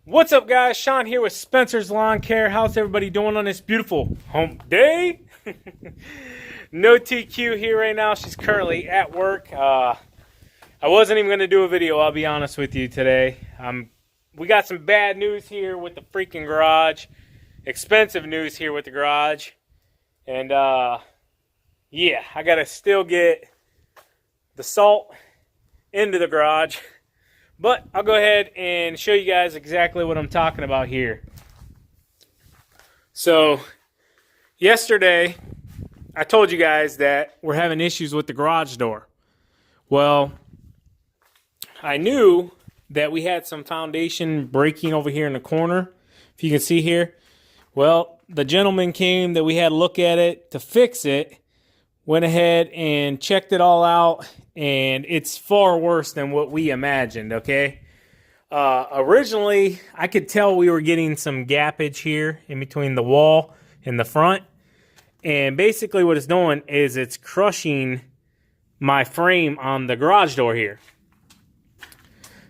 What's up, guys? Sean here with Spencer's Lawn Care. How's everybody doing on this beautiful hump day? No TQ here right now. She's currently at work. I wasn't even going to do a video, I'll be honest with you today. We got some bad news here with the freaking garage. Expensive news here with the garage. And, yeah, I got to still get the salt into the garage. But I'll go ahead and show you guys exactly what I'm talking about here. So, yesterday, I told you guys that we're having issues with the garage door. Well, I knew that we had some foundation breaking over here in the corner. If you can see here. Well, the gentleman came that we had to look at it to fix it. Went ahead and checked it all out, and it's far worse than what we imagined, okay? Originally, I could tell we were getting some gappage here in between the wall and the front. And basically what it's doing is it's crushing my frame on the garage door here.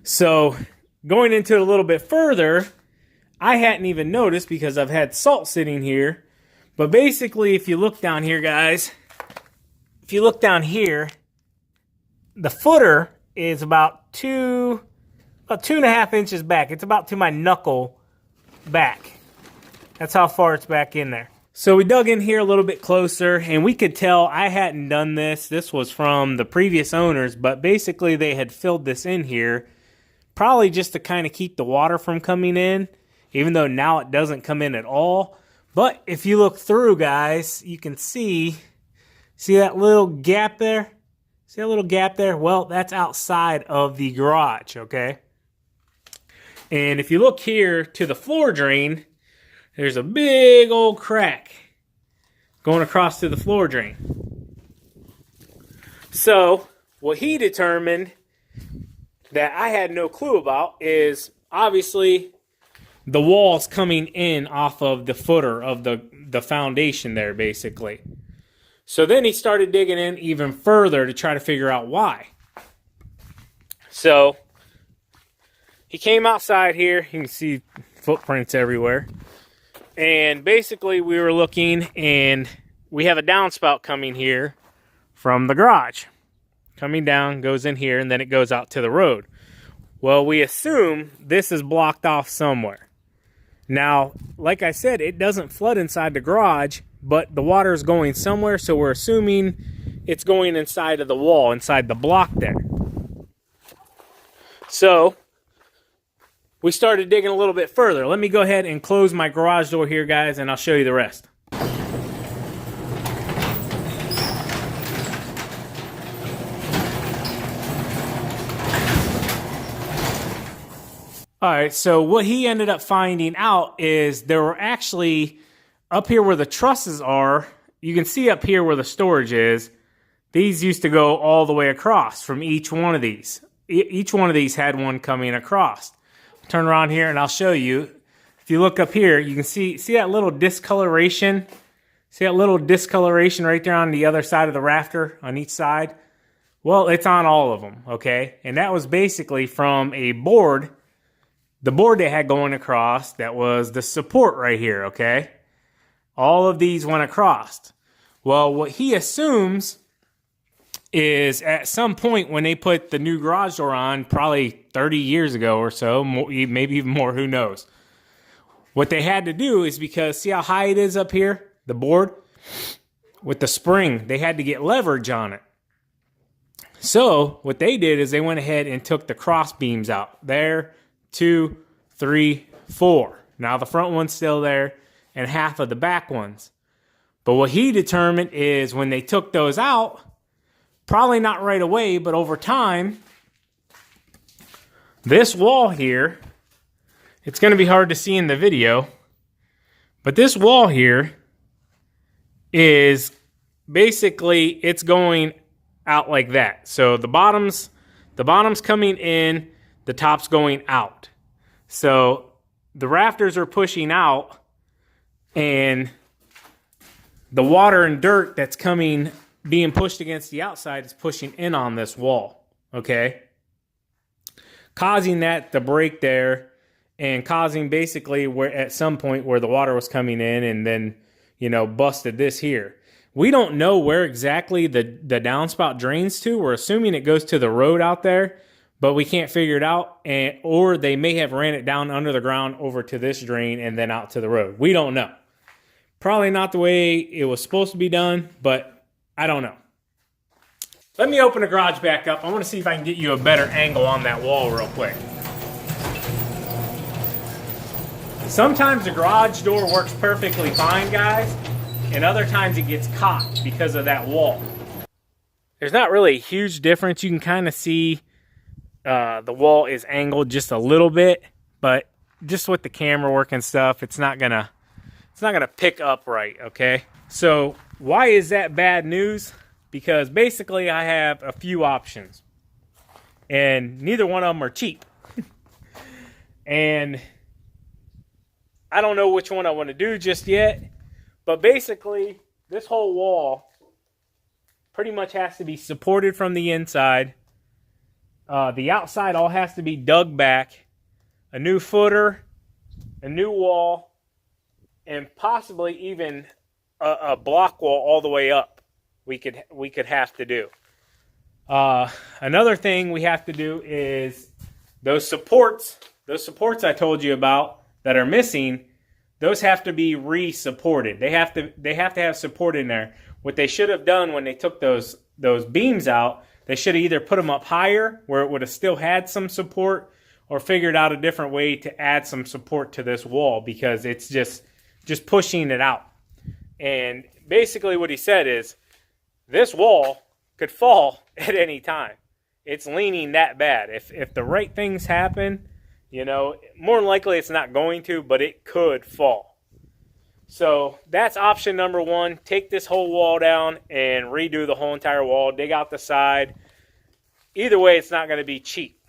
So, going into it a little bit further, I hadn't even noticed because I've had salt sitting here. But basically, if you look down here, guys, if you look down here, the footer is about 2.5 inches back. It's about to my knuckle back. That's how far it's back in there. So we dug in here a little bit closer, and we could tell I hadn't done this. This was from the previous owners, but basically they had filled this in here, probably just to kind of keep the water from coming in, even though now it doesn't come in at all. But if you look through, guys, you can see that little gap there? See that little gap there? Well, that's outside of the garage, okay? And if you look here to the floor drain, there's a big old crack going across to the floor drain. So, what he determined that I had no clue about is obviously the walls coming in off of the footer of the foundation there, basically. So then he started digging in even further to try to figure out why. So he came outside here. You can see footprints everywhere. And basically we were looking, and we have a downspout coming here from the garage. Coming down, goes in here, and then it goes out to the road. Well, we assume this is blocked off somewhere. Now, like I said, it doesn't flood inside the garage, but the water is going somewhere, so we're assuming it's going inside of the wall, inside the block there. So, we started digging a little bit further. Let me go ahead and close my garage door here, guys, and I'll show you the rest. Alright, so what he ended up finding out is there were actually, up here where the trusses are, you can see up here where the storage is, these used to go all the way across from each one of these. Each one of these had one coming across. Turn around here and I'll show you. If you look up here, you can see that little discoloration? See that little discoloration right there on the other side of the rafter, on each side? Well, it's on all of them, okay? And that was basically from a board, the board they had going across, that was the support right here, okay? All of these went across. Well, what he assumes is at some point when they put the new garage door on, probably 30 years ago or so, maybe even more, who knows. What they had to do is, because see how high it is up here, the board? With the spring, they had to get leverage on it. So what they did is they went ahead and took the cross beams out. There, 2, 3, 4. Now the front one's still there, and half of the back ones. But what he determined is when they took those out, probably not right away, but over time, this wall here, it's going to be hard to see in the video, but this wall here is basically, it's going out like that. So the bottom's coming in, the top's going out. So the rafters are pushing out, and the water and dirt that's being pushed against the outside is pushing in on this wall, okay? Causing that to break there and causing basically where at some point where the water was coming in and then, busted this here. We don't know where exactly the downspout drains to. We're assuming it goes to the road out there, but we can't figure it out. Or they may have ran it down under the ground over to this drain and then out to the road. We don't know. Probably not the way it was supposed to be done, but I don't know. Let me open the garage back up. I want to see if I can get you a better angle on that wall real quick. Sometimes the garage door works perfectly fine, guys, and other times it gets caught because of that wall. There's not really a huge difference. You can kind of see the wall is angled just a little bit, but just with the camera work and stuff, it's not gonna pick up right, okay? So why is that bad news? Because basically I have a few options, and neither one of them are cheap. And I don't know which one I want to do just yet, but basically this whole wall pretty much has to be supported from the inside. The outside all has to be dug back, a new footer, a new wall, and possibly even a block wall all the way up. We could have to do. Another thing we have to do is those supports I told you about that are missing, those have to be re-supported. They have to have support in there. What they should have done when they took those beams out, they should have either put them up higher where it would have still had some support, or figured out a different way to add some support to this wall, because it's just pushing it out. And basically what he said is, this wall could fall at any time. It's leaning that bad. If the right things happen, more than likely it's not going to, but it could fall. So that's option number one. Take this whole wall down and redo the whole entire wall. Dig out the side. Either way, it's not going to be cheap.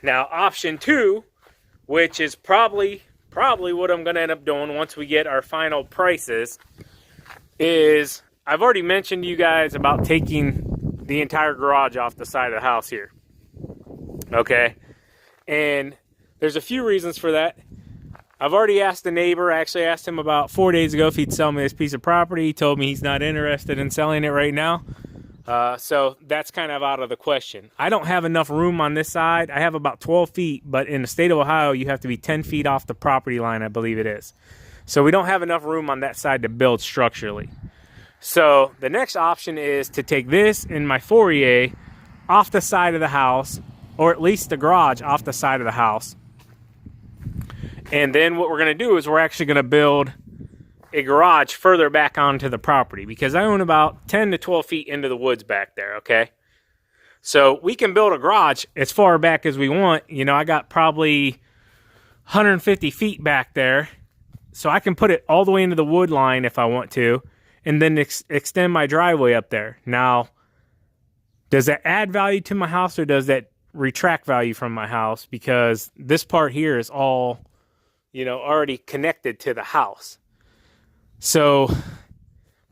Now, option two, which is probably what I'm going to end up doing once we get our final prices, is I've already mentioned to you guys about taking the entire garage off the side of the house here. Okay? And there's a few reasons for that. I've already asked the neighbor. I actually asked him about 4 days ago if he'd sell me this piece of property. He told me he's not interested in selling it right now. So that's kind of out of the question. I don't have enough room on this side. I have about 12 feet, but in the state of Ohio, you have to be 10 feet off the property line, I believe it is. So we don't have enough room on that side to build structurally. So the next option is to take this and my foyer off the side of the house, or at least the garage off the side of the house. And then what we're going to do is we're actually going to build a garage further back onto the property, because I own about 10 to 12 feet into the woods back there, okay? So we can build a garage as far back as we want. I got probably 150 feet back there, so I can put it all the way into the wood line if I want to, and then extend my driveway up there. Now, does that add value to my house, or does that retract value from my house? Because this part here is all, already connected to the house. So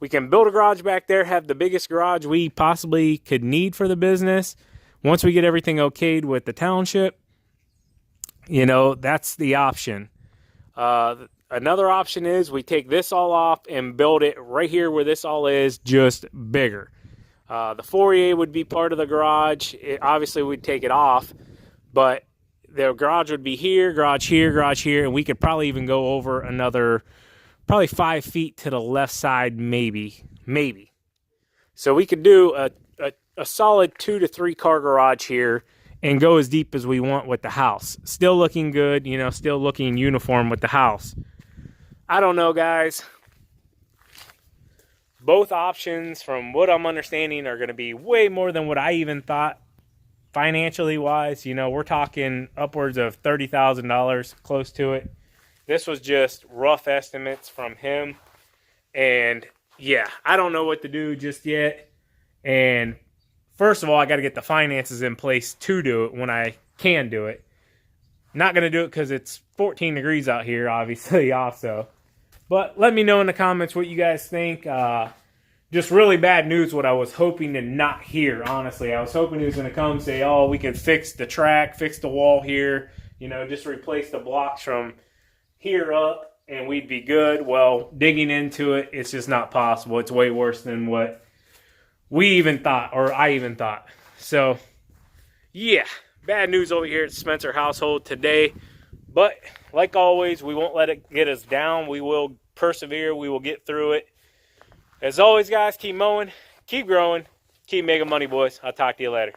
we can build a garage back there, have the biggest garage we possibly could need for the business. Once we get everything okayed with the township, that's the option. Another option is we take this all off and build it right here where this all is, just bigger. The foyer would be part of the garage. Obviously, we'd take it off, but the garage would be here, garage here, and we could probably even go over another, probably 5 feet to the left side, maybe. So we could do a solid 2 to 3 car garage here and go as deep as we want with the house. Still looking good, still looking uniform with the house. I don't know, guys. Both options, from what I'm understanding, are going to be way more than what I even thought financially wise. We're talking upwards of $30,000, close to it. This was just rough estimates from him. And yeah, I don't know what to do just yet. And first of all, I got to get the finances in place to do it when I can do it. Not going to do it because it's 14 degrees out here, obviously, also. But let me know in the comments what you guys think. Just really bad news, what I was hoping to not hear, honestly. I was hoping he was going to come say, oh, we can fix the track, fix the wall here, You know, just replace the blocks from here up and we'd be good. Well, digging into it, it's just not possible. It's way worse than what we even thought, or I even thought. So, yeah, bad news over here at Spencer household today. But like always, we won't let it get us down. We will persevere. We will get through it. As always, guys, keep mowing, keep growing, keep making money, boys. I'll talk to you later.